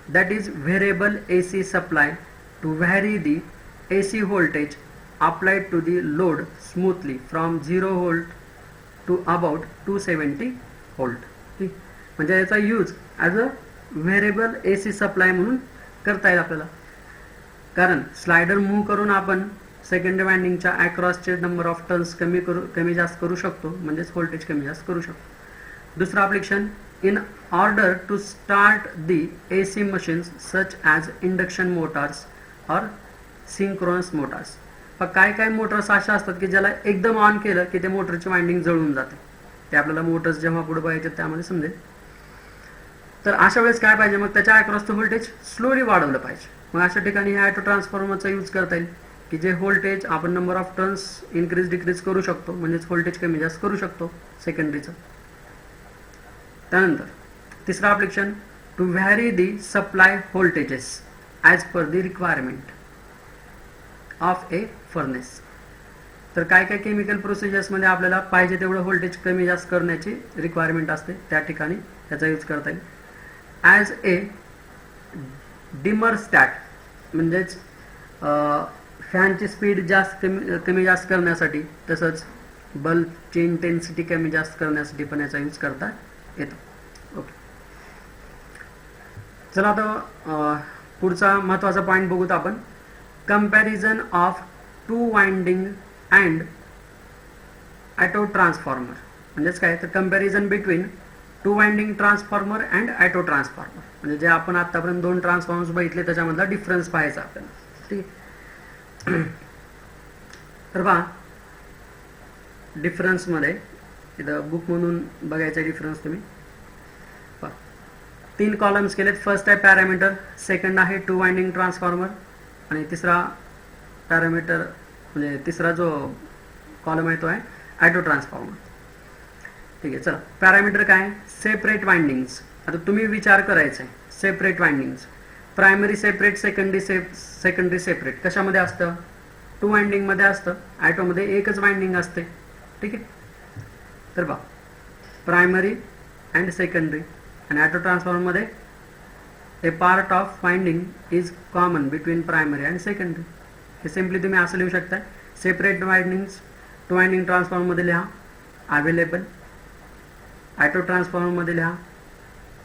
that is variable AC supply to vary the AC voltage applied to the load smoothly from 0 volt to about 270 volt. म्हणजे याचा use as a variable AC supply म्हणून करता येईल आपल्याला. कारण slider move करून आपण secondary वाइंडिंगच्या अक्रॉसचे number of turns कमी जास्त करू शकतो, म्हणजेच व्होल्टेज कमी जास्त करू शकतो. दुसरं application, in order to start the AC machines such as induction motors or synchronous motors. पण काय मोटर्स अशा असतात की ज्याला एकदम ऑन केलं की ते मोटरची वाइंडिंग जळून जाते. ते आपल्याला मोटर्स जेव्हा पुढे बघायचे त्यामध्ये समजेल. तर अशा वेळेस काय पाहिजे, मग त्याच्या अक्रॉसचं व्होल्टेज स्लोली वाढवलं पाहिजे. मग अशा ठिकाणी हे ऑटो ट्रान्सफॉर्मरचा यूज करता येईल की जे व्होल्टेज आपण number of turns increase decrease करू शकतो, म्हणजेच व्होल्टेज कमी जास्त करू शकतो सेकंडरीचं. त्यानंतर तिसरा application, to vary the supply voltages as per the requirement of a furnace. तर काय केमिकल प्रोसिजर्समध्ये आपल्याला पाहिजे तेवढं व्होल्टेज कमी जास्त करण्याची रिक्वायरमेंट असते, त्या ठिकाणी त्याचा यूज करता येईल. ॲज ए डिमर स्टॅट, म्हणजेच फॅनची स्पीड जास्त कमी जास्त करण्यासाठी, तसंच बल्बची इंटेन्सिटी कमी जास्त करण्यासाठी पण याचा यूज करता येतो. ओके. चला आता पुढचा महत्त्वाचा पॉईंट बघूत आपण, comparison of two winding and auto transformer. म्हणजेच काय, तर comparison between two winding transformer and auto transformer. म्हणजे जे आपण आतापर्यंत दोन ट्रान्सफॉर्मर्स बघितले त्याच्यामधला डिफरन्स पाहायचा आपल्याला. ठीक आहे. तर पहा, डिफरन्समध्ये इथं बुक म्हणून बघायचा डिफरन्स तुम्ही. 3 कॉलम्स केलेत. फर्स्ट आहे पॅरामीटर, सेकंड आहे टू वाइंडिंग ट्रान्सफॉर्मर, आणि तिसरा पॅरामीटर म्हणजे तिसरा जो कॉलम आहे तो आहे ऑटो ट्रान्सफॉर्मर. ठीक आहे. चला, पॅरामीटर काय, सेपरेट वाइंडिंग्स. आता तुम्ही विचार करायचा आहे, separate windings, primary separate, secondary separate कशामध्ये असतं, टू वाइंडिंगमध्ये असतं. ऑटोमध्ये एकच वाइंडिंग असते. ठीक आहे. तर बघा, प्रायमरी अँड सेकंडरी, आणि ऑटो ट्रान्सफॉर्मरमध्ये a part of winding is common between primary and secondary. हे सिम्पली तुम्ही असं लिहू शकता, सेपरेट वाइंडिंग्स टू वाइंडिंग ट्रान्सफॉर्मरमध्ये लिहा अवेलेबल, ऑटो ट्रान्सफॉर्मरमध्ये लिहा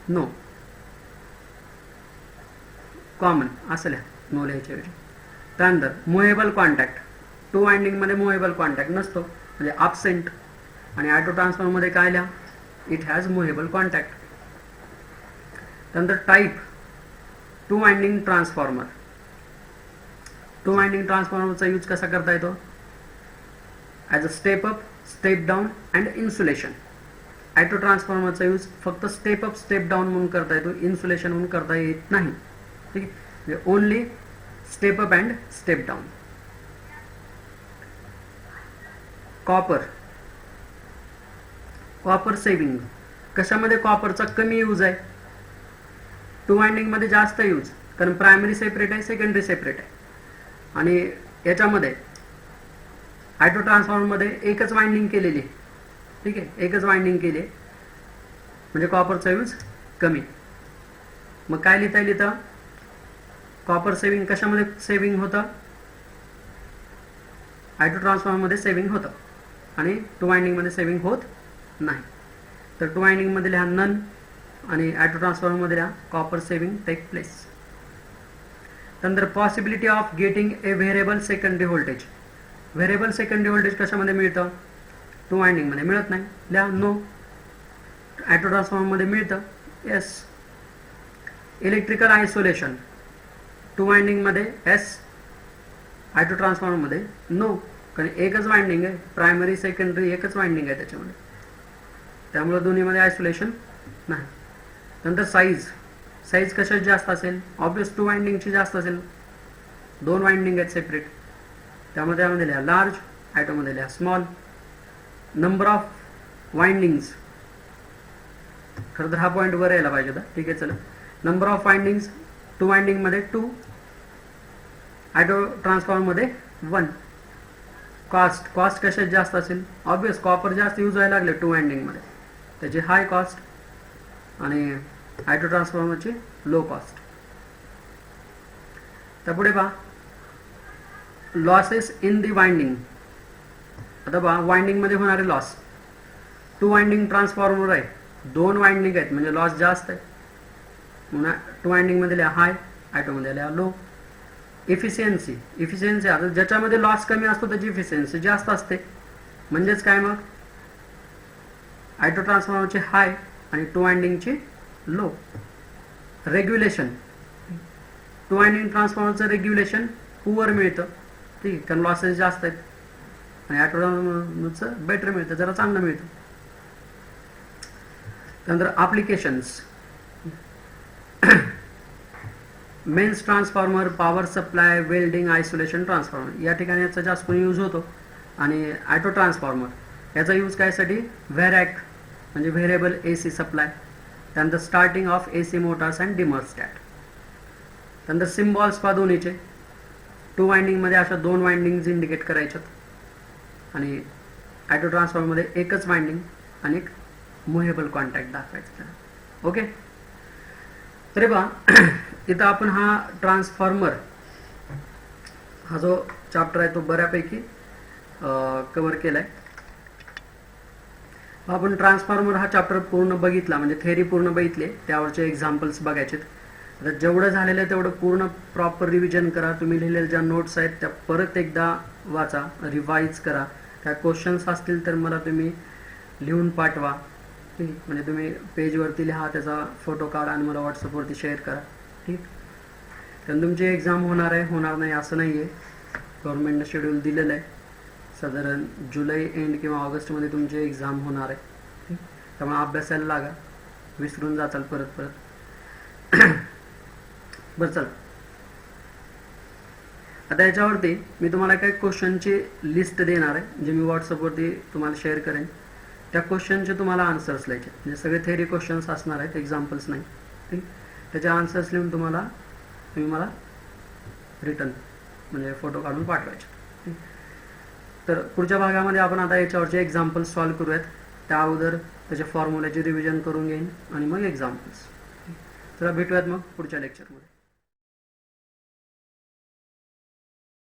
नो, कॉमन असं लिहा, नो लिहायच्या ऐवजी. त्यानंतर मुव्हेबल कॉन्टॅक्ट, टू वाइंडिंगमध्ये मुव्हेबल कॉन्टॅक्ट नसतो, म्हणजे ॲब्सेंट. आणि ऑटो ट्रान्सफॉर्मरमध्ये काय लिहा, इट हॅज मुव्हेबल कॉन्टॅक्ट. त्यानंतर type, two winding transformer. Two winding ट्रान्सफॉर्मरचा यूज कसा करता येतो, as a step up, step down and insulation. Auto ट्रान्सफॉर्मरचा यूज फक्त स्टेप अप स्टेप डाऊन म्हणून करता येतो, इन्सुलेशन म्हणून करता येत नाही. ठीक आहे. म्हणजे only step up and step down. Copper saving, कशामध्ये कॉपरचा कमी यूज आहे, टू वाइंडिंगमध्ये जास्त यूज, कारण प्रायमरी सेपरेट आहे, सेकंडरी सेपरेट आहे. आणि याच्यामध्ये ऑटो ट्रान्सफॉर्मरमध्ये एकच वाइंडिंग केलेली आहे. ठीक आहे, एकच वाइंडिंग केली आहे, म्हणजे कॉपरचा यूज कमी. मग काय लिहिता येईल इथं, कॉपर सेव्हिंग कशामध्ये सेव्हिंग होतं, ऑटो ट्रान्सफॉर्मरमध्ये सेव्हिंग होतं, आणि टू वाइंडिंगमध्ये सेव्हिंग होत नाही. तर टू वाइंडिंगमध्ये लिहा नन, आणि ऑटो ट्रान्सफॉर्मरमध्ये कॉपर सेव्हिंग टेक प्लेस. त्यानंतर possibility of getting a variable secondary voltage. Variable secondary voltage कशामध्ये मिळतं? 2 वाइंडिंगमध्ये मिळत नाही. लिहा नो. ऑटो ट्रान्सफॉर्मरमध्ये मिळतं. येस. इलेक्ट्रिकल आयसोलेशन 2 वाइंडिंगमध्ये येस. ऑटो ट्रान्सफॉर्मरमध्ये नो, कारण एकच वाइंडिंग आहे, प्रायमरी सेकंडरी एकच वाइंडिंग आहे त्याच्यामध्ये, त्यामुळे दोन्हीमध्ये आयसोलेशन नाही. नंतर साईज कशाची जास्त असेल? ऑब्वियस 2 वाइंडिंगची जास्त असेल. 2 वाइंडिंग आहेत सेपरेट, त्यामुळे त्यामध्ये लिहा लार्ज, ऑटोमध्ये लिहा स्मॉल. नंबर ऑफ वाइंडिंग्स, खरं तर हा पॉईंट वर यायला पाहिजे होता, ठीक आहे चला. नंबर ऑफ वाइंडिंग्स 2 वाइंडिंगमध्ये 2, ऑटो ट्रान्सफॉर्मरमध्ये 1. कॉस्ट कशात जास्त असेल? ऑब्वियस कॉपर जास्त यूज व्हायला लागले 2 वाइंडिंगमध्ये, त्याची हाय कॉस्ट आणि ऑटो ट्रान्सफॉर्मरची लो कॉस्ट. त्यापुढे पहा लॉसेस इन दी वाइंडिंग. आता पहा वाइंडिंगमध्ये होणारे लॉस. 2 वाइंडिंग ट्रान्सफॉर्मर आहे, 2 वाइंडिंग आहेत म्हणजे लॉस जास्त आहे. म्हणून 2 वाइंडिंगमध्ये लिहा हाय, ऑटोमध्ये लिहा लो. इफिशियन्सी आता ज्याच्यामध्ये लॉस कमी असतो त्याची इफिशियन्सी जास्त असते, म्हणजेच काय मग ऑटो ट्रान्सफॉर्मरची हाय आणि 2 वाइंडिंगची लो. रेग्युलेशन 2 वाइंडिंग ट्रान्सफॉर्मरचं रेग्युलेशन पुअर मिळतं, ठीक आहे, कारण लॉसेस जास्त आहेत. आणि ऑटो ट्रान्सफॉर्मरचं बेटर मिळतं, जरा चांगलं मिळतं. त्यानंतर applications. Mains transformer, power supply, welding, isolation transformer या ठिकाणी याचा जास्त यूज होतो. आणि ऑटो ट्रान्सफॉर्मर याचा यूज कायसाठी? व्हेरॅक म्हणजे व्हेरिएबल AC सप्लाय. त्यानंतर starting of AC motors and dimmerstat. त्यानंतर सिम्बॉल्स पहा दोन्हीचे. 2 वाइंडिंगमध्ये अशा 2 वाइंडिंग्स इंडिकेट करायच्यात आणि ऑटो ट्रान्सफॉर्मरमध्ये एकच वाइंडिंग आणि एक मुव्हेबल कॉन्टॅक्ट दाखवायचं. ओके, तरी पहा इथं आपण हा ट्रान्सफॉर्मर हा जो चॅप्टर आहे तो बऱ्यापैकी कव्हर केलाय. आपण ट्रान्सफॉर्मर हा चॅप्टर पूर्ण बघितला, म्हणजे थेअरी पूर्ण बघितली, त्यावरचे एक्झाम्पल्स बघायचे. आता जेवढं झालेलं आहे तेवढं पूर्ण प्रॉपर रिव्हिजन करा. तुम्ही लिहिलेल्या ज्या नोट्स आहेत त्या परत एकदा वाचा, रिवाइज करा. काय क्वेश्चन्स असतील तर मला तुम्ही लिहून पाठवा, ठीक, म्हणजे तुम्ही पेजवरती लिहा, त्याचा फोटो काढा आणि मला व्हॉट्सअपवरती शेअर करा, ठीक. कारण तुमची एक्झाम होणार आहे, होणार नाही असं नाही आहे. गव्हर्नमेंटनं शेड्यूल दिलेलं आहे, साधारण जुलै एंड किंवा ऑगस्टमध्ये तुमची एक्झाम होणार आहे, ठीक. त्यामुळे अभ्यासाला लागा, विसरून जाचाल परत. बरं चल, आता याच्यावरती मी तुम्हाला काही क्वेश्चनची लिस्ट देणार आहे, जे मी व्हॉट्सअपवरती तुम्हाला शेअर करेन. त्या क्वेश्चनचे तुम्हाला आन्सर्स लिहायचे, म्हणजे सगळे थेअरी क्वेश्चन्स असणार आहेत, एक्झाम्पल्स नाही, ठीक. त्याचे आन्सर्स लिहून तुम्ही मला रिटर्न म्हणजे फोटो काढून पाठवायचे, ठीक. तर पुढच्या भागामध्ये आपण आता याच्यावरचे एक्झाम्पल्स सॉल्व करूयात. त्या अगोदर त्याच्या फॉर्म्युल्याचे रिव्हिजन करून घेईन आणि मग एक्झाम्पल्स. चला भेटूयात मग पुढच्या लेक्चरमध्ये.